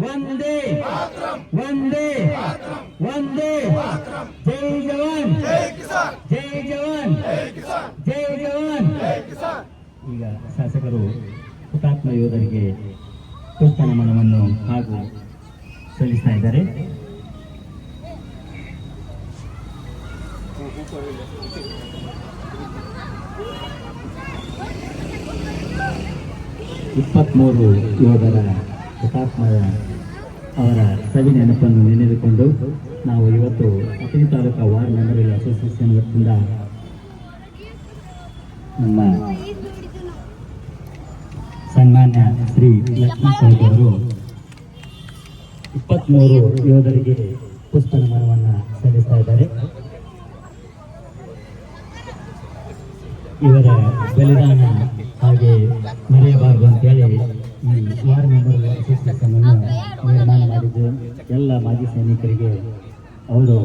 ವಂದೇ ವಂದೇ ವಂದೇ ಜೈ ಜವಾನ್ ಜೈ ಜವಾನ್ ಜೈ ಜವಾನ್. ಈಗ ಶಾಸಕರು ಹುತಾತ್ಮ ಯೋಧರಿಗೆ ಪುಷ್ಪ ನಮನವನ್ನು ಹಾಗೂ ಸಲ್ಲಿಸ್ತಾ ಇದ್ದಾರೆ. ಇಪ್ಪತ್ಮೂರು ಯೋಧರ ಹುತಾತ್ಮ ಅವರ ಸವಿ ನೆನಪನ್ನು ನೆನೆದುಕೊಂಡು ನಾವು ಇವತ್ತು Athani taluka ward memorial association ವತಿಯಿಂದ ನಮ್ಮ ಸನ್ಮಾನ್ಯ ಶ್ರೀ ಲಕ್ಷ್ಮೀ ಸಾಹೇಬ್ ಅವರು 23 ಯೋಧರಿಗೆ ಪುಷ್ಪ ನಮನವನ್ನು ಸಲ್ಲಿಸ್ತಾ ಇದ್ದಾರೆ. ಇವರ ಬಲಿದಾನ ಹಾಗೆ ಮರೆಯಬಾರದು ಅಂತೇಳಿ ಈ ವಾರ್ ಮೆಮೋರಿಯಲ್ ಅಸೋಸಿಯೇಷನ್ ಅನ್ನು ನಿರ್ಮಾಣ ಮಾಡಿದ್ದು ಎಲ್ಲ ಮಾಜಿ ಸೈನಿಕರಿಗೆ ಅವರು